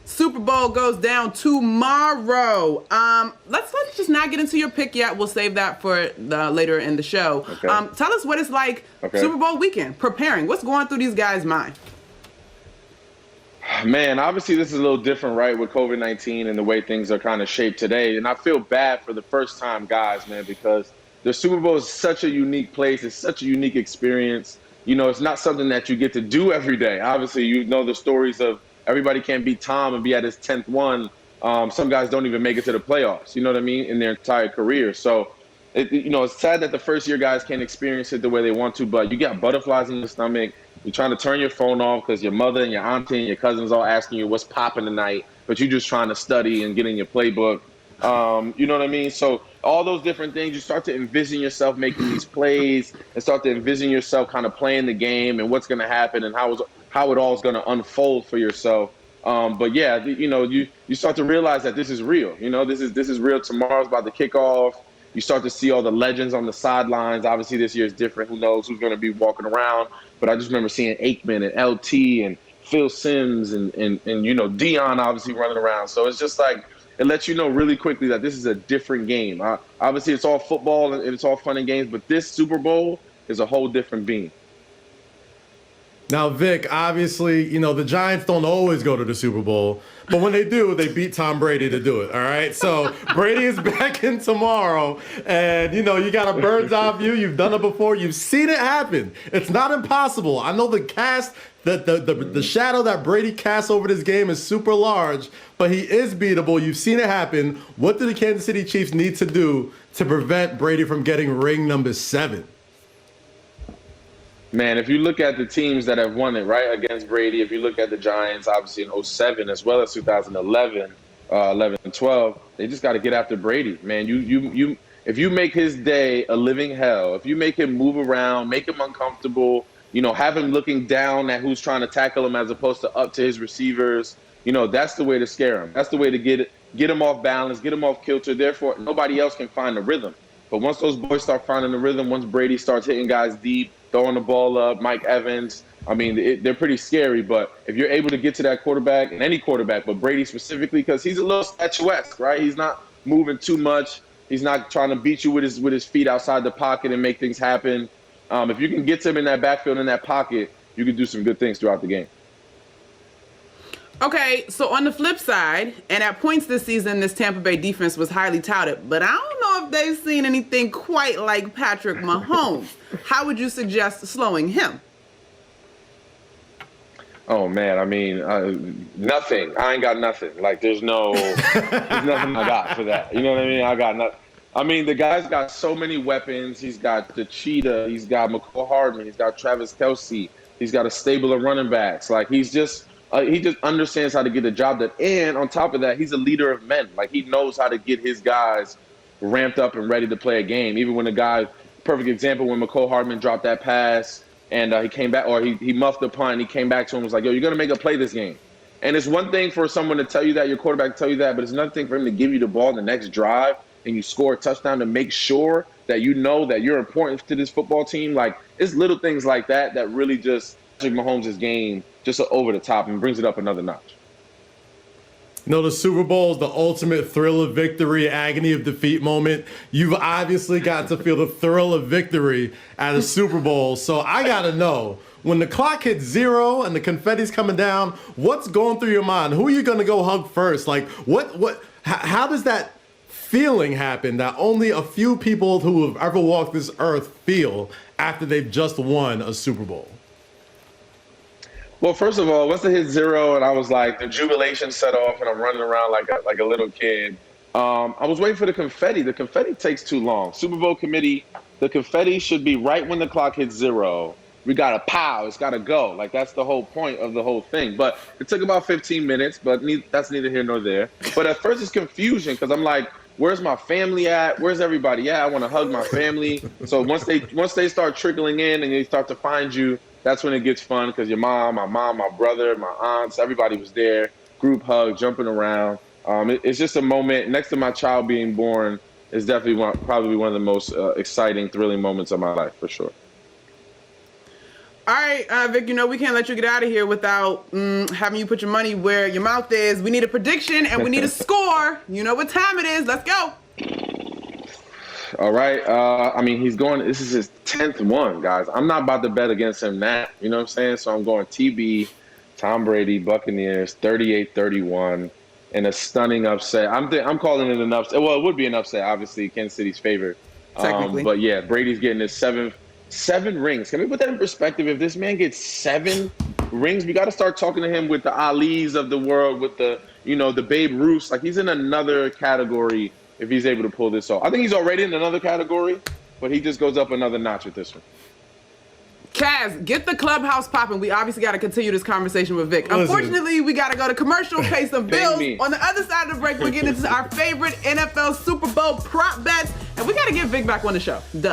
Super Bowl goes down tomorrow. Let's just not get into your pick yet. We'll save that for later in the show. Okay. Tell us what it's like Super Bowl weekend, preparing. What's going through these guys' mind? Man, obviously this is a little different, right, with COVID-19 and the way things are kind of shaped today. And I feel bad for the first-time guys, man, because the Super Bowl is such a unique place. It's such a unique experience. You know, it's not something that you get to do every day. Obviously, you know the stories of everybody can't beat Tom and be at his 10th one. Some guys don't even make it to the playoffs, you know what I mean, in their entire career. So, it's sad that the first-year guys can't experience it the way they want to, but you got butterflies in your stomach. You're trying to turn your phone off because your mother and your auntie and your cousins all asking you what's popping tonight, but you're just trying to study and get in your playbook. You know what I mean? So all those different things, you start to envision yourself making these plays and start to envision yourself kind of playing the game and what's going to happen and how it all is going to unfold for yourself. But yeah, you start to realize that this is real. This is real. Tomorrow's about to kick off. You start to see all the legends on the sidelines. Obviously, this year is different. Who knows who's going to be walking around? But I just remember seeing Aikman and LT and Phil Simms and Dion obviously running around. So it's just like it lets you know really quickly that this is a different game. Obviously, it's all football and it's all fun and games, but this Super Bowl is a whole different being. Now, Vic, obviously, the Giants don't always go to the Super Bowl, but when they do, they beat Tom Brady to do it, all right? So Brady is back in tomorrow, and, you got a bird's eye view. You've done it before. You've seen it happen. It's not impossible. I know the cast, the shadow that Brady casts over this game is super large, but he is beatable. You've seen it happen. What do the Kansas City Chiefs need to do to prevent Brady from getting ring number 7? Man, if you look at the teams that have won it, right, against Brady, if you look at the Giants, obviously in 2007 as well as 2011, 11 and 12, they just got to get after Brady, man. If you make his day a living hell, if you make him move around, make him uncomfortable, have him looking down at who's trying to tackle him as opposed to up to his receivers, that's the way to scare him. That's the way to get him off balance, get him off kilter. Therefore, nobody else can find the rhythm. But once those boys start finding the rhythm, once Brady starts hitting guys deep, throwing the ball up, Mike Evans, they're pretty scary. But if you're able to get to that quarterback, and any quarterback, but Brady specifically, because he's a little statuesque, right? He's not moving too much. He's not trying to beat you with his feet outside the pocket and make things happen. If you can get to him in that backfield, in that pocket, you can do some good things throughout the game. Okay, so on the flip side, and at points this season, this Tampa Bay defense was highly touted, but I don't know if they've seen anything quite like Patrick Mahomes. How would you suggest slowing him? Oh, man, nothing. I ain't got nothing. Like, there's nothing I got for that. You know what I mean? I got nothing. The guy's got so many weapons. He's got the Cheetah. He's got McCall Hardman. He's got Travis Kelce. He's got a stable of running backs. Like, he just understands how to get the job done. And on top of that, he's a leader of men. Like, he knows how to get his guys ramped up and ready to play a game. Even when perfect example, when McCall Hardman dropped that pass and he came back, or he muffed the punt, and he came back to him and was like, yo, you're going to make a play this game. And it's one thing for someone to tell you that, your quarterback to tell you that, but it's another thing for him to give you the ball in the next drive and you score a touchdown to make sure that you know that you're important to this football team. Like, it's little things like that that really just Patrick Mahomes' game just over the top and brings it up another notch. The Super Bowl is the ultimate thrill of victory, agony of defeat moment. You've obviously got to feel the thrill of victory at a Super Bowl. So I got to know, when the clock hits 0 and the confetti's coming down, what's going through your mind? Who are you going to go hug first? Like, how does that feeling happen that only a few people who have ever walked this earth feel after they've just won a Super Bowl? Well, first of all, once it hit 0 and I was like, the jubilation set off and I'm running around like a little kid, I was waiting for the confetti. The confetti takes too long. Super Bowl committee, the confetti should be right when the clock hits 0. We got to pow. It's got to go. Like, that's the whole point of the whole thing. But it took about 15 minutes, but that's neither here nor there. But at first it's confusion because I'm like, where's my family at? Where's everybody at? I want to hug my family. So once they start trickling in and they start to find you, that's when it gets fun because your mom, my brother, my aunts, everybody was there, group hug, jumping around. It's just a moment. Next to my child being born is definitely probably one of the most exciting, thrilling moments of my life, for sure. All right, Vic, you know we can't let you get out of here without having you put your money where your mouth is. We need a prediction and we need a score. You know what time it is. Let's go. All right. I mean, he's going, this is his 10th one, guys. I'm not about to bet against him now. You know what I'm saying? So I'm going TB, Tom Brady, Buccaneers, 38-31, in a stunning upset. I'm calling it an upset. Well, it would be an upset, obviously, Kansas City's favorite. Technically. But yeah, Brady's getting his seven rings. Can we put that in perspective? If this man gets 7 rings, we got to start talking to him with the Alis of the world, with the, the Babe Ruths. Like, he's in another category if he's able to pull this off. I think he's already in another category, but he just goes up another notch with this one. Kaz, get the clubhouse popping. We obviously got to continue this conversation with Vic. Listen. Unfortunately, we got to go to commercial, pay some bills. me. On the other side of the break, we're getting into our favorite NFL Super Bowl prop bets, and we got to get Vic back on the show. Duh.